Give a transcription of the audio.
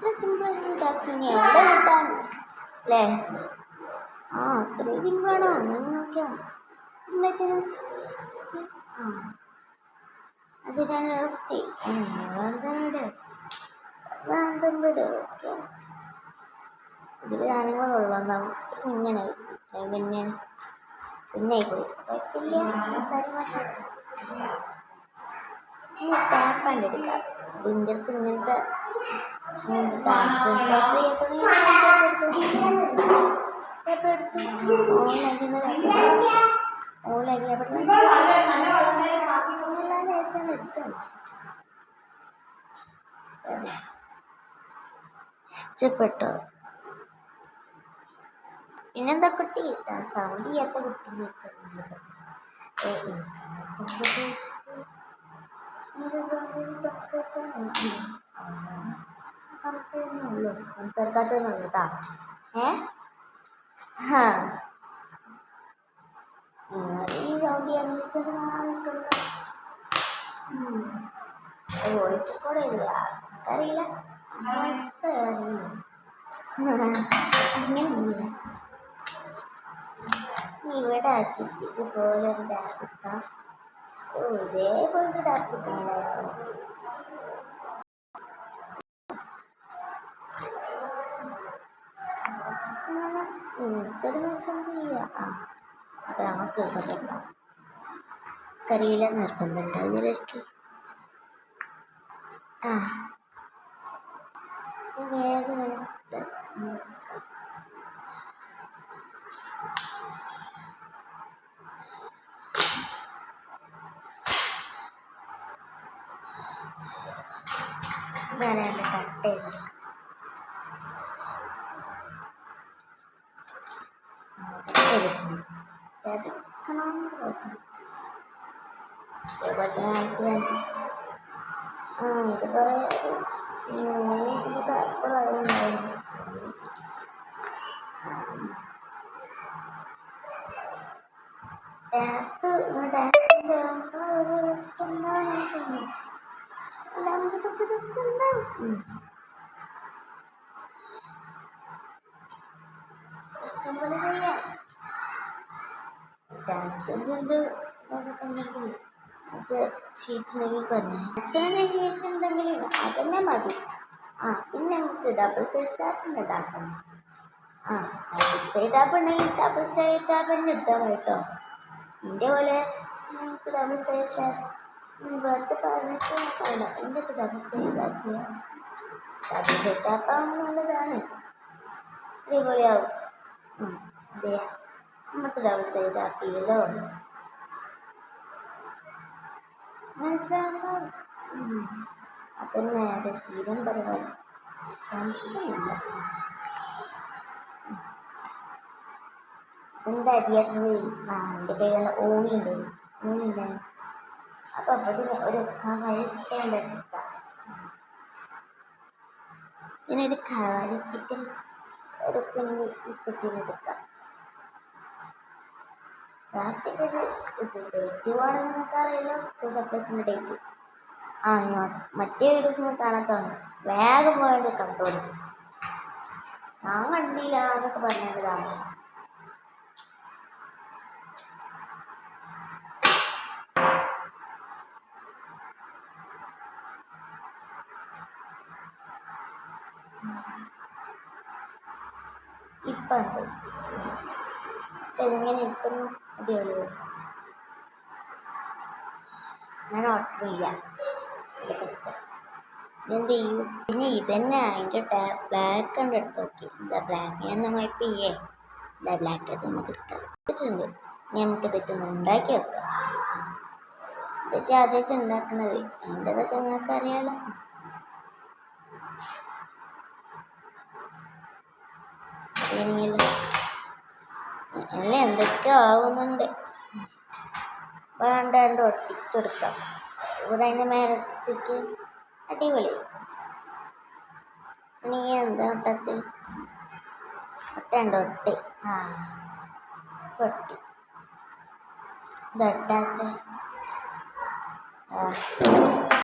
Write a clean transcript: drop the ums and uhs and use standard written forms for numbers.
ഇത്ര സിമ്പിളായിട്ട് ഉണ്ടാക്കുന്ന എവിടെ കിട്ടാൻ അല്ലേ? ആ അത്രയും സിമ്പിളാണോ? അങ്ങനെ നോക്കിയാൽ ആ ശരിയാണ്. ഓക്കെ ഇതിൽ സാധനങ്ങളുള്ള ഇങ്ങനെ പിന്നെ പോയി കുഴപ്പമില്ല. ഇനി ടാപ്പാണ്ട് എടുക്കാം. ഇതിൻ്റെ അടുത്ത് ഇങ്ങനത്തെ പേപ്പർ എടുത്തു ഓൺലൈൻ എടുത്തു ഇഷ്ടപ്പെട്ടോ? പിന്നെന്താ കുട്ടി സൗണ്ട് ചെയ്യാത്ത കുട്ടി സംസാരിക്കാത്തന്നുള്ളൂ കേട്ടാ. ഈ സൗണ്ട് വോയിസ് കൂടെ ഇല്ല അറിയില്ല. അങ്ങനെയില്ല. ഇവിടെ ആക്കിയിട്ട് ഇതുപോലെ ഒരു ടാപ്പ് ഇട്ടാൽ ഇതേപോലത്തെ ടാപ്പ് ഇട്ടുണ്ടായിരുന്നു. ഇതൊരു നോക്കാൻ ചെയ്യാം. അപ്പം നമുക്ക് കേൾക്കാം. കറിയില നിർത്തുന്നുണ്ട് അതിലേക്ക് വേഗം ഞാനതിൻ്റെ കട്ട് ചെയ്ത് ചതുക്കണം. ഇതേപോലത്തെ ആക്സിഡൻറ്റ് ഇത് കുറേ ഉണ്ടായിരുന്നു. ടാപ്പ് ഇഷ്ടംപോലെ ചെയ്യാം. ടാക്സിൻ്റെ മറ്റേ ഷീറ്റുണ്ടെങ്കിൽ പറഞ്ഞു ഷീറ്റുണ്ടെങ്കിൽ അതന്നെ മതി. പിന്നെ നമുക്ക് ഡബിൾ സൈഡ് ടാപ്പിൻ്റെ ഉണ്ടാക്കണം. ഡബിൾ സൈഡ് ടാപ്പ് ഉണ്ടെങ്കിൽ ഡബിൾ സൈഡ് ടാപ്പ് തന്നെ എടുത്താൽ മതി കേട്ടോ. എൻ്റെ പോലെ നമുക്ക് ഡബിൾ സൈഡ് ടാപ്പ് വെറുതെ പറഞ്ഞിട്ട് നോക്കാമല്ലോ. എൻ്റെ double side tap double side ടാപ്പാകുമ്പോൾ നല്ലതാണ്. അടിപൊളിയാവും. അതെ നമുക്ക് ഡബിൾ സൈഡ് ടാപ്പ് ചെയ്യല്ലോ. മനസ്സിലാവുമ്പോൾ അതന്നെ ഒരു സ്ഥിരം പരിപാടി. സംശയമില്ല. എന്താ അടിയാത്തത്? എൻ്റെ കയ്യിലുള്ള ഓണിയുണ്ട്. അപ്പം അതിന് ഒരു കവര് സ്റ്റാൻഡ് എടുക്കാം. ഇതിനൊരു കവര് സ്റ്റിക്കൻ ഒരു കുഞ്ഞി കുട്ടീനെടുക്കാം. പ്ലാസ്റ്റിക് ഇത് ഡേറ്റ് പോകണമെന്ന് നമുക്ക് അറിയില്ല. സ്കൂൾ സപ്ലൈസിൻ്റെ ഡേറ്റ് മറ്റേ വീഡിയോസൊന്നും കാണാത്തതാണ്. വേഗം പോയത് കണ്ടോളൂ. ഞാൻ കണ്ടില്ല എന്നൊക്കെ പറഞ്ഞതാണ്. ഇപ്പം ഉണ്ട് എങ്ങനെ ഇപ്പം അടിപൊളി. ഞാൻ ഓർഡർ ചെയ്യാം. ഇതൊക്കെ ഇഷ്ടം എന്ത് ചെയ്യും. പിന്നെ ഇതന്നെ അതിൻ്റെ ബ്ലാക്ക് ഉണ്ട് എടുത്ത് നോക്കി. എന്താ ബ്ലാക്ക് ഞാൻ വൈപ്പ് ചെയ്യേ. എന്താ ബ്ലാക്ക് അത് നമുക്ക് എടുത്തിട്ടുണ്ട്. ഇനി നമുക്ക് ഇതൊക്കെ ഉണ്ടാക്കി വെക്കാം. ഇതൊക്കെ ആദ്യം ഉണ്ടാക്കണത് അതിൻ്റെതൊക്കെ നിങ്ങൾക്ക് അറിയാലോ. അല്ല എന്തൊക്കെയോ ആവുന്നുണ്ട്. വേണ്ട ഒട്ടിച്ചെടുക്കാം. ഇവിടെ അതിൻ്റെ മേലെ ഒട്ടിച്ചിട്ട് അടിപൊളി. നീ എന്താ ഒട്ടത്തിൽ ഒട്ടണ്ട ഒട്ടി ഒട്ടി ഇതൊട്ടാത്ത